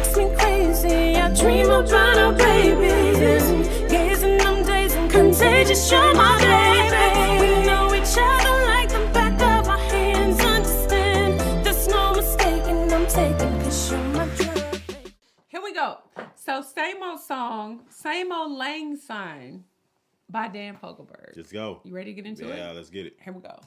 makes me crazy. I dream about our babies. Gazing them days and contagious, you're my baby. We know each other like the back of our hands. Understand, there's no mistaking, I'm taking, 'cause you're my drug. Here we go. So same old song, same old Lang Syne by Dan Fogelberg. Let's go. You ready to get into it? Yeah, let's get it. Here we go.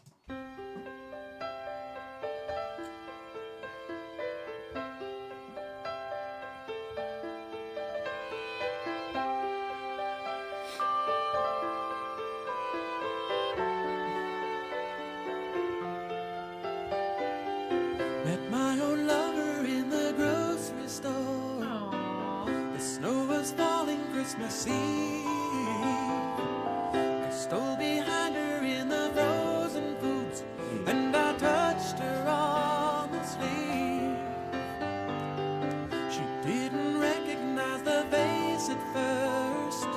Met my old lover in the grocery store. Aww. The snow was falling Christmas Eve. I stole behind her in the frozen foods, and I touched her on the sleeve. She didn't recognize the face at first,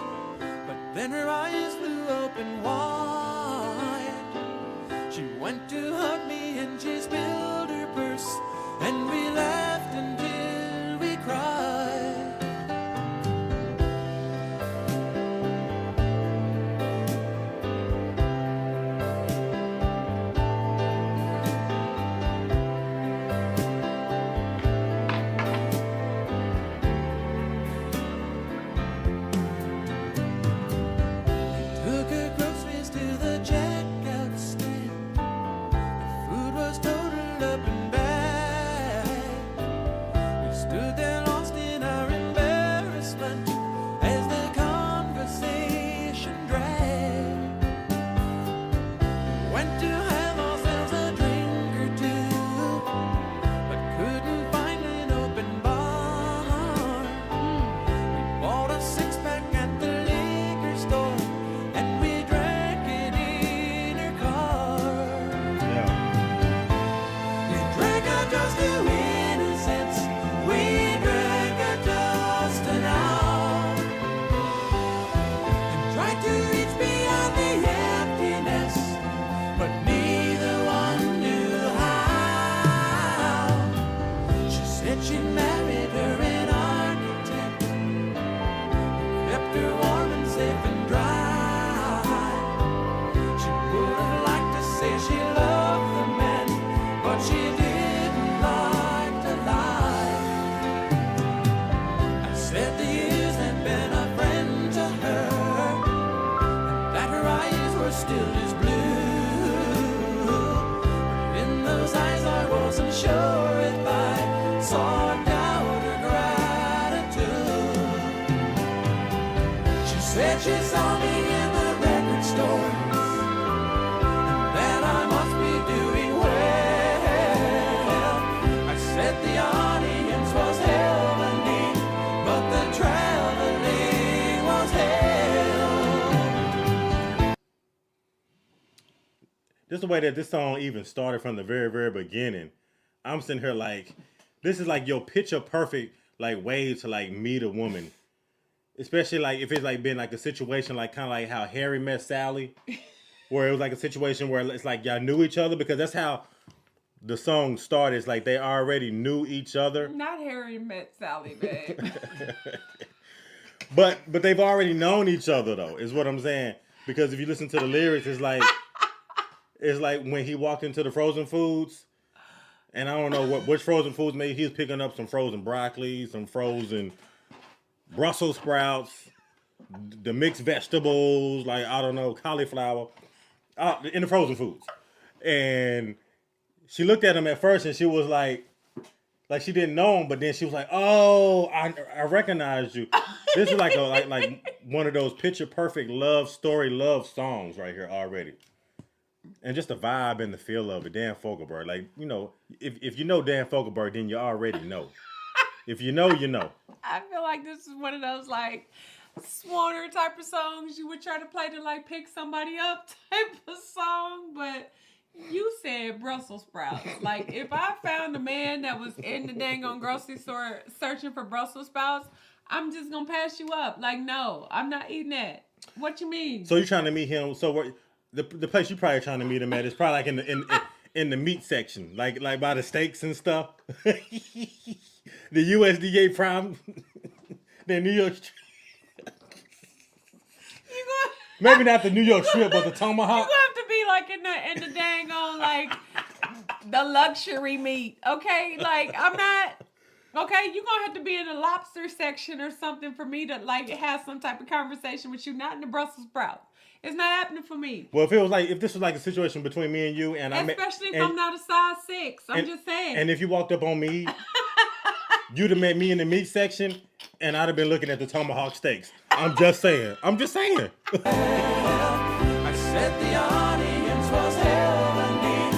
but then her eyes flew open wide. She went to hug me and she spilled her purse, and we laughed until we cried. Took her groceries to the checkout stand. The food was totaled up and back. We stood there lost in our embarrassment as the conversation dragged. Went to have ourselves a drink or two, but couldn't find an open bar. We bought a six-pack at the liquor store, and we drank it in her car. Yeah. We drank our toast to innocence. We drank our toast to now, and tried to reach beyond the emptiness, but neither one knew how. She said she married her an architect, kept her warm and safe and dry. She would have liked to say she loved the man, but she didn't like to lie. I said the years had been a friend to her, and that her eyes were still as blue. But in those eyes I wasn't sure if I saw doubt or gratitude. She said she saw me in the record store, and that I must be doing well. I said the audience was heavenly, but the traveling was hell. Just the way that this song even started from the very, very beginning. I'm sitting here like, this is like your picture perfect like way to like meet a woman. Especially like if it's like been like a situation like kind of like how Harry met Sally, where it was like a situation where it's like y'all knew each other, because that's how the song started. It's like they already knew each other, Not Harry met Sally, babe. but they've already known each other though, is what I'm saying. Because if you listen to the lyrics, it's like when he walked into the frozen foods, and I don't know which frozen foods. Maybe he was picking up some frozen broccoli, some frozen Brussels sprouts, the mixed vegetables, like, I don't know, cauliflower, in the frozen foods. And she looked at him at first and she was like she didn't know him, but then she was like, oh, I recognized you. This is like one of those picture perfect love story, love songs right here already. And just the vibe and the feel of it, Dan Fogelberg. Like, you know, if you know Dan Fogelberg, then you already know. If you know, you know. I feel like this is one of those like Swanner type of songs you would try to play to like pick somebody up type of song, but you said Brussels sprouts. Like, if I found a man that was in the dang on grocery store searching for Brussels sprouts, I'm just gonna pass you up. Like, no, I'm not eating that. What you mean? So you're trying to meet him? So the place you're probably trying to meet him at is probably like in the meat section, like by the steaks and stuff. The USDA Prime, the New York. Maybe not the New York Strip, but the Tomahawk. You have to be like in the dang on like the luxury meat, okay? Like I'm not. Okay, you're gonna have to be in the lobster section or something for me to like have some type of conversation with you, not in the Brussels sprout. It's not happening for me. Well, if this was like a situation between me and you, and especially if I'm not a size 6, I'm just saying. And if you walked up on me, you'd have met me in the meat section, and I'd have been looking at the tomahawk steaks. I'm just saying. I said the audience was heavenly,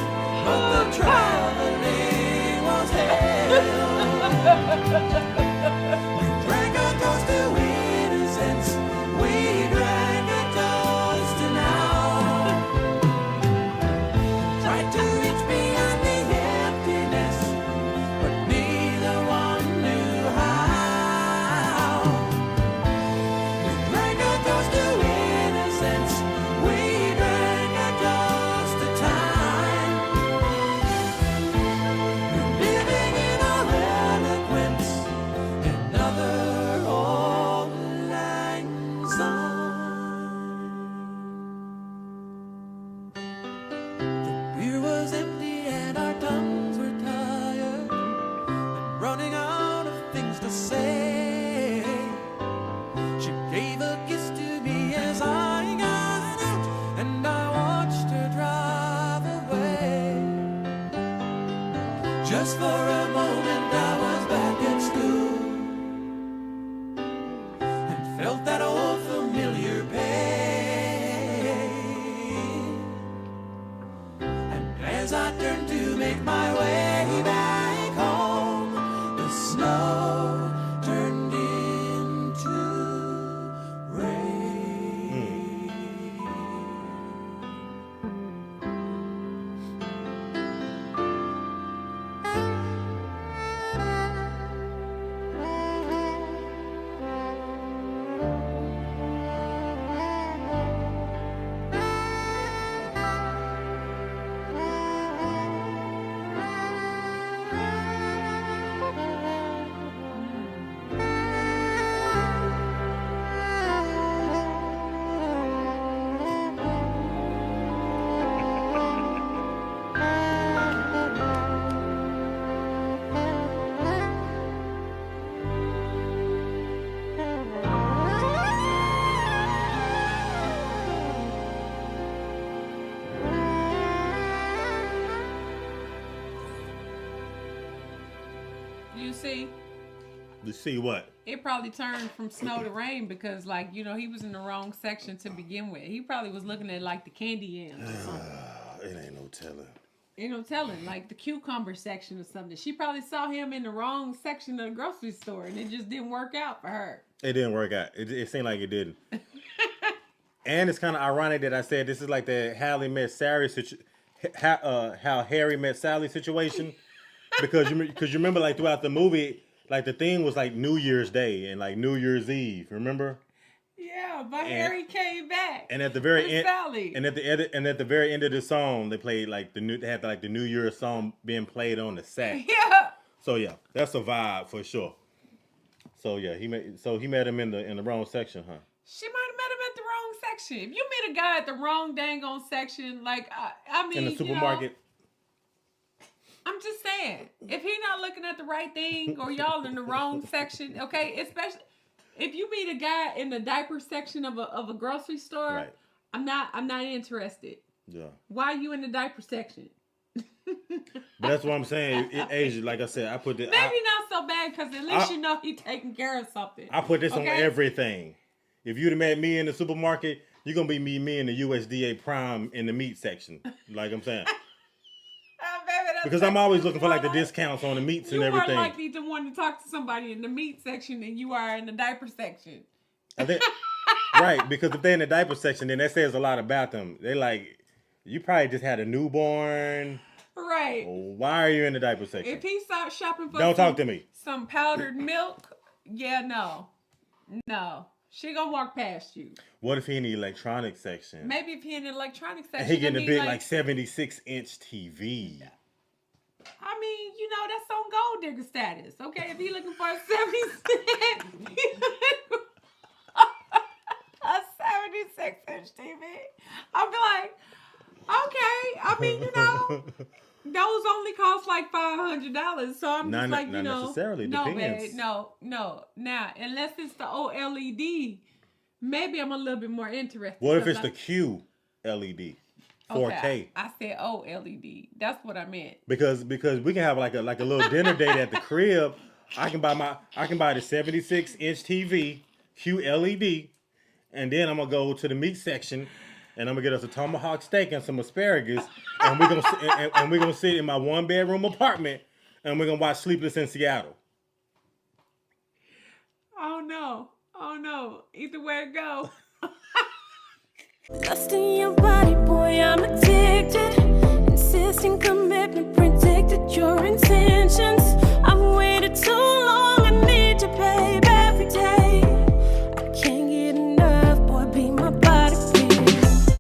but the traveling was hell. We drank a toast to innocence. We drank a toast to now. Tried to reach beyond the emptiness, but neither one knew how. We drank a toast to innocence. We drank a toast to time. We're living in our eloquence, another old lang syne. The beer was empty and our tongues were tired and running out of things to say. She gave a kiss to me as I got out, and I watched her drive away. Just for a moment I was back at school and felt that old familiar pain. And as I turned to make my way back home, the snow turned into rain. You see, You see what? it probably turned from snow to rain because, like, you know, he was in the wrong section to begin with. He probably was looking at like the candy yams or something. It ain't no telling. Ain't no telling, like the cucumber section or something. She probably saw him in the wrong section of the grocery store, and it just didn't work out for her. It didn't work out. It seemed like it didn't. And it's kind of ironic that I said this is like the Hallie met Sally how Harry met Sally situation, because you remember like throughout the movie, like the thing was like New Year's Day and like New Year's Eve. Remember? Yeah, but Harry came back. And at the very end, Sally. and at the very end of the song, they played like they had like the New Year's song being played on the sax. Yeah. So yeah, that's a vibe for sure. So yeah, he met him in the wrong section, huh? She might have met him at the wrong section. If you meet a guy at the wrong dang on section, like I mean, In the supermarket. I'm just saying, if he not looking at the right thing or y'all in the wrong section, okay, especially if you meet a guy in the diaper section of a grocery store, Right. I'm not interested. Yeah. Why are you in the diaper section? But that's what I'm saying. Asia, like I said, I put this. Maybe not so bad because at least you know he taking care of something. I put this on Okay? everything. If you'd have met me in the supermarket, you're gonna be me in the USDA Prime in the meat section. Like I'm saying. Because I'm always looking for like the discounts on the meats and everything. You're more likely to want to talk to somebody in the meat section than you are in the diaper section. I think, right, because if they're in the diaper section, then that says a lot about them. They like, you probably just had a newborn. Right. Why are you in the diaper section? If he starts shopping for Talk to me. Some powdered milk, yeah, no. She gonna walk past you. What if he in the electronics section? Maybe if he in the electronics section, And he getting a big like 76-inch TV. I mean, you know, that's on gold digger status. Okay, if he looking for a 76-inch TV, I'll be like, okay. I mean, you know, those only cost like $500. So I'm just like, you know, necessarily. no, Depends. babe, no. Now, unless it's the OLED, maybe I'm a little bit more interested. What if it's the Q LED? 4K. Okay, I said OLED. That's what I meant. Because we can have like a little dinner date at the crib. I can buy the 76-inch TV QLED, and then I'm gonna go to the meat section, and I'm gonna get us a tomahawk steak and some asparagus, and we're gonna sit in my 1-bedroom apartment, and we're gonna watch Sleepless in Seattle. Oh no! Either way it go. Lust in your body, boy, I'm addicted. Insisting commitment, predicted your intentions. I've waited too